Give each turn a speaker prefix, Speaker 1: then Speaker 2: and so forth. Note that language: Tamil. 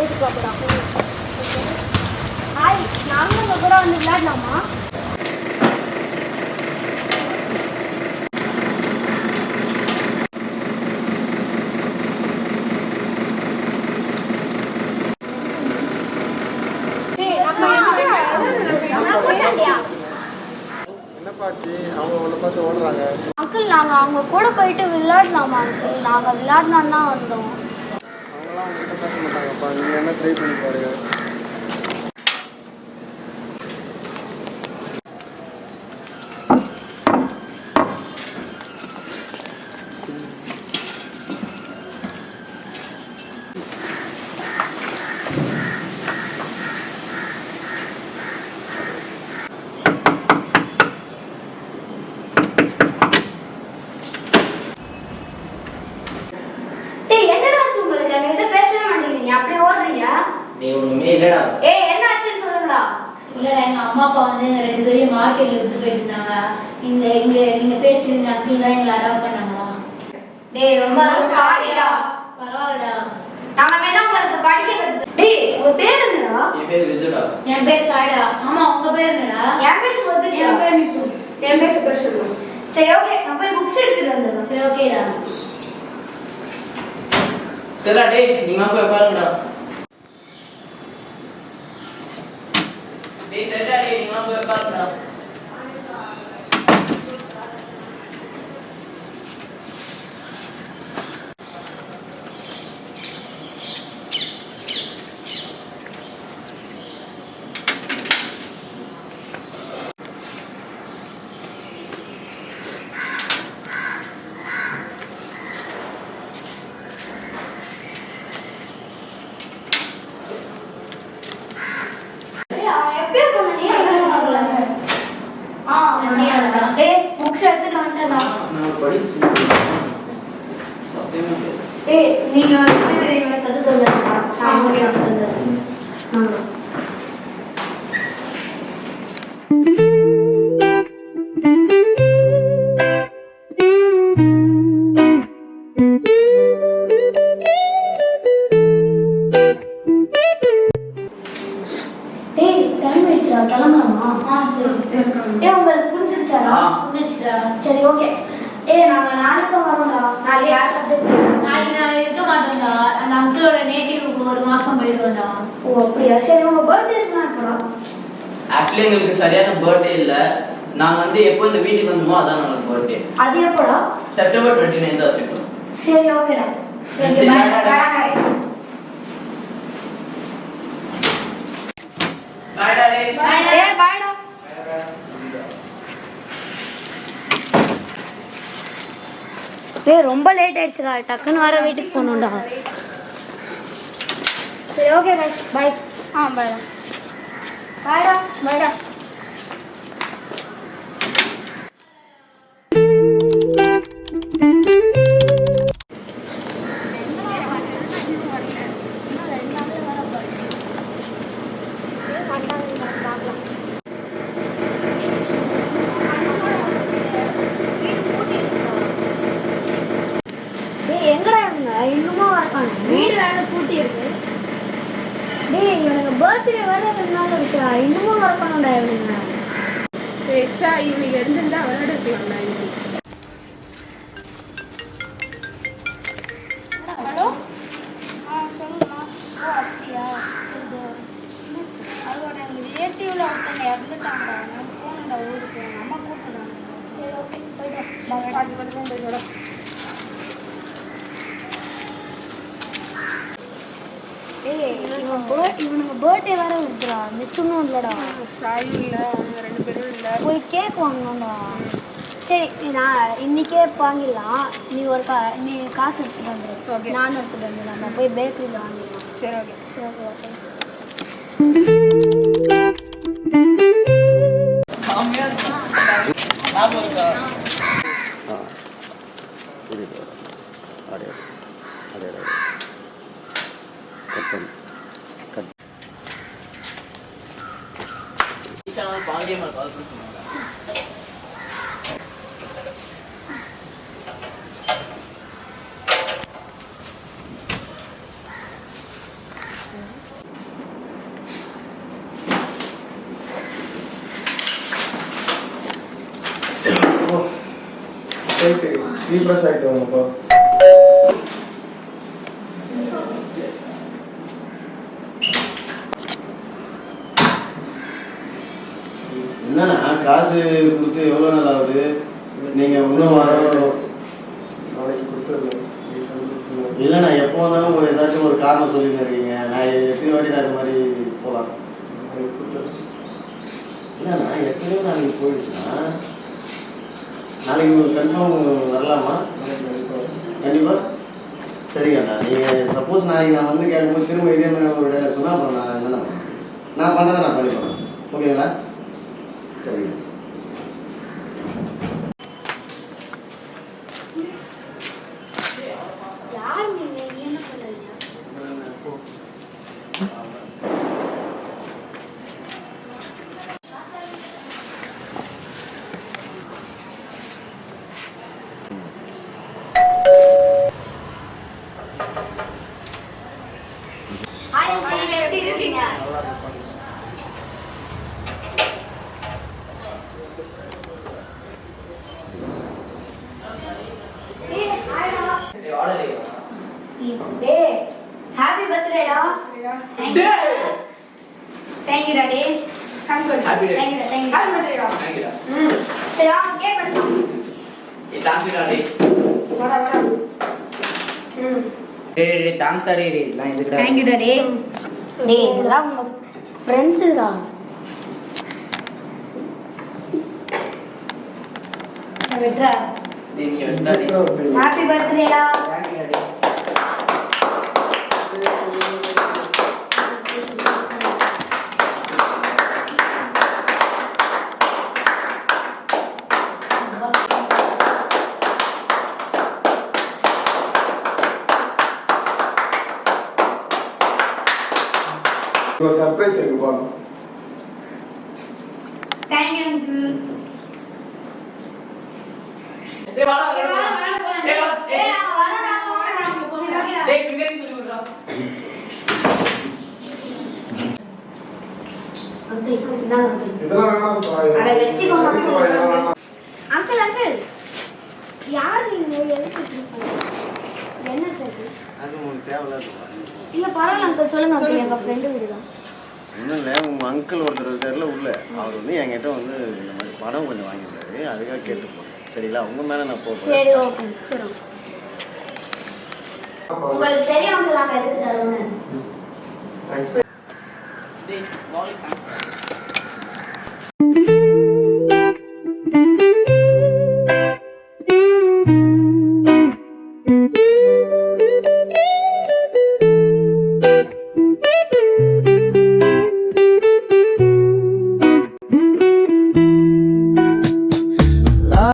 Speaker 1: போட்டு பார்க்கலாம். ஹாய், நாங்களும் உங்கள் கூட வந்து விளையாடலாமா? அங்கிள், நாங்க அவங்க கூட போயிட்டு விளையாடலாமா அங்கிள்? நாங்க விளையாடலாம் தான் வந்தோம்.
Speaker 2: அவங்களாம் உங்ககிட்ட பேச மாட்டாங்கப்பா, நீங்க என்ன ட்ரை பண்ணி பாருங்க.
Speaker 3: அம்மா அப்பா வந்து ரெண்டு பேரும் மார்க்கெட்ல விட்டு போயிட்டு இருந்தாங்க. நீங்க பேசுறீங்க அங்கிள் தான் எங்களை அடாப்ட் பண்ணாங்களா?
Speaker 1: டேய் ரொம்ப சாரிடா.
Speaker 3: பரவாயில்லடா,
Speaker 1: நாம வேணா உங்களுக்கு படிக்க கத்து. டேய் உங்க பேர் என்னடா?
Speaker 4: என் பேர் விதுடா.
Speaker 3: என் பேர் சாய்டா. ஆமா, உங்க பேர் என்னடா?
Speaker 1: என் பேர் ஸ்வதி.
Speaker 3: என் பேர் நித்து.
Speaker 1: என் பேர் சொல்லு. சரி ஓகே, நான் போய் புக்ஸ் எடுத்துட்டு வந்துடுறேன்.
Speaker 3: சரி ஓகேடா.
Speaker 4: சரிடா டேய், நீங்க போய் உட்காருங்கடா. டேய் சரிடா டேய், நீங்க போய் உட்காருங்கடா.
Speaker 1: நீங்க வந்து இவனை கத்து சொல்லுங்க. நான் உங்களுக்கு கத்து தந்துடுறேன். கிளம்பலாமா? உங்களுக்கு புரிஞ்சிருச்சாடா?
Speaker 3: புரிஞ்சிருச்சுடா.
Speaker 1: சரி ஓகே. நாங்க நாளைக்கு வரோம்டா. நாளைக்கு யார் சப்ஜெக்ட்?
Speaker 3: நாளைக்கு நான் இருக்க மாட்டேன்டா. அந்த அங்கிளோட நேட்டிவ்க்கு ஒரு மாசம் போயிடுவேன்டா.
Speaker 1: ஓ அப்படியா? சரி, உங்க பர்த்டேஸ்லாம் எப்படா?
Speaker 4: ஆக்சுவலி எங்களுக்கு சரியான பர்த்டே இல்ல. நாங்க வந்து எப்போ இந்த வீட்டுக்கு வந்தோமோ அதான் நமக்கு பர்த்டே.
Speaker 1: அது எப்படா?
Speaker 4: செப்டம்பர் 29 தான் வச்சுட்டோம்.
Speaker 1: சரி ஓகேடா.
Speaker 4: சரி பாய். பாய்டா டேய்.
Speaker 1: பாய்டா. ரொம்ப லேட் ஆயிடுச்சுடா, டக்குன்னு வர வீட்டுக்கு போகணும்டா. சரி ஓகே பாய். பாய். பாய்டா. பாய்டா. பாய்டா. எங்கடா இவங்க இன்னுமா வரக்கான?
Speaker 3: வீடு வேற பூட்டி இருக்கு.
Speaker 1: டேய் இவனுக்கு பர்த்டே வர 2 நாள் இருக்குடா, இன்னுமா வரக்கானடா இவனுங்க.
Speaker 5: ஏச்சா இவனுக்கு இருந்துட்டா விளையாடுறதுக்குடா இன்னைக்கு.
Speaker 1: ஹலோ. சொல்லுமா. ஓ அப்படியா? அதோட எங்கள் ரிலேட்டிவ்ல ஒருத்தவங்க இறந்துட்டாங்கடா. நான் போனேன்டா ஊருக்கு, எங்கள் அம்மா கூப்பிட்டுறாங்க. சரி ஓகே போய்ட்டு
Speaker 5: அது மட்டும் போய்ட்டு
Speaker 1: இவனுங்க பர்த்டே வேற இருக்குடா, மிச்சமும் இல்லடா.
Speaker 5: சாயும் இல்லை, அவங்க 2 பேரும் இல்லை.
Speaker 1: போய் கேக் வாங்கணும்டா. சரி நான் இன்னைக்கே வாங்கிடலாம். நீ காசு எடுத்துட்டு வந்துடு. நானும் எடுத்துட்டு வந்துடலாம். நம்ம போய் பேக்கரியில் வாங்கிடலாம்.
Speaker 5: சரி ஓகே.
Speaker 1: சரி ஓகே.
Speaker 4: பாண்டியம்மா கால் பண்ணி சொன்னாங்க.
Speaker 2: போயிட்டு ரீஃப்ரெஷ் ஆகிட்டு வாங்கப்பா.
Speaker 6: என்னண்ணா காசு கொடுத்து எவ்வளோ நாள் ஆகுது? நீங்கள் இன்னும் வர
Speaker 2: நாளைக்கு கொடுத்துருங்க.
Speaker 6: இல்லைண்ணா எப்போ வந்தாலும் ஏதாச்சும் ஒரு காரணம் சொல்லின்னு இருக்கீங்க. நான் எத்தனை வாட்டி நான் இது மாதிரி போகலாம்?
Speaker 2: நாளைக்கு கொடுத்துருங்க.
Speaker 6: இல்லைண்ணா எத்தனையோ நாளைக்கு போயிடுச்சுண்ணா. நாளைக்கு கன்ஃபார்ம் வரலாமா?
Speaker 2: நாளைக்கு கண்டிப்பாக.
Speaker 6: கண்டிப்பாக. சரிங்கண்ணா. நீங்கள் சப்போஸ் நாளைக்கு நான் வந்து கேட்கும்போது திரும்ப இதே மாதிரி ஒரு இடையில சொன்னால் அப்புறம் நான் என்னென்ன பண்ணுறேன்? நான் பண்ணுறதை நான் பண்ணி போகிறேன். ஓகேங்களா? சரிங்க.
Speaker 1: யார் நீங்க என்ன பண்ணுறீங்க? எப்படி இருக்கீங்க? டேய் ஹாப்பி பர்த்டேடா. Thank you daddy.
Speaker 5: Happy birthday.
Speaker 4: Happy day.
Speaker 1: Thank you thank you.
Speaker 5: Happy பர்த்டேடா.
Speaker 4: Thank you டா.
Speaker 1: சரி வா கேக் வெட்டலாம்.
Speaker 4: Thank you டா டேய்.
Speaker 5: வாடா வாடா.
Speaker 4: டேய் தேங்க்ஸ் டா டேய். இதெல்லாம் எதுக்குடா?
Speaker 1: Thank you daddy. டேய் இதெல்லாம் உங்க ஃப்ரெண்ட்ஸுடா. வெட்றா.
Speaker 4: டேய் நீ வந்தா டேய்.
Speaker 1: ஹாப்பி பர்த்டேடா.
Speaker 4: Thank you டா டேய்.
Speaker 2: ஒரு சர்ப்ரைஸ் இருக்குப்பா.
Speaker 1: Thank you uncle.
Speaker 4: டேய் வாடா.
Speaker 1: டேய் வா வா போலாம்.
Speaker 4: டேய் வா.
Speaker 1: டேய் நான் வரடா வரடா.
Speaker 4: டேய் ஃபிங்கரிங் சொல்லி கொடுடா.
Speaker 1: அங்கிள் இந்தாங்க அங்கிள்.
Speaker 2: இதெல்லாம் வேணாம்ப்பா.
Speaker 1: அட வெச்சுக்கோங்க.
Speaker 2: வச்சுக்கோப்பா, இதெல்லாம் வேணாம்.
Speaker 1: அங்கிள் அங்கிள் யார் நீங்க எதுக்கு இருக்கீங்க? என்ன தெரியுது?
Speaker 6: அது உங்களுக்கு தேவையில்லாத.
Speaker 1: இல்ல பரவாயில்ல அங்கிள் சொல்லுங்க அங்கிள் எங்க ஃப்ரெண்டு வீடு தான்.
Speaker 6: ஒன்றும் இல்லை, உங்கள் அங்கிள் ஒருத்தர் இருக்கார்ல உள்ள, அவர் வந்து என்கிட்ட வந்து இந்த மாதிரி பணம் கொஞ்சம் வாங்கியிருந்தாரு. அதுக்காக கேட்டு போகிறேன். சரிங்களா? உங்கள் மேலே நான்
Speaker 1: சரி
Speaker 6: போகிறேன்.
Speaker 1: ஓகே சரி. உங்களுக்கு தெரியும் அங்கிள் நாங்க எதுக்கு தரோன்னு.
Speaker 2: தேங்க்ஸ்.
Speaker 4: டேய் வால் தேங்க்ஸ்.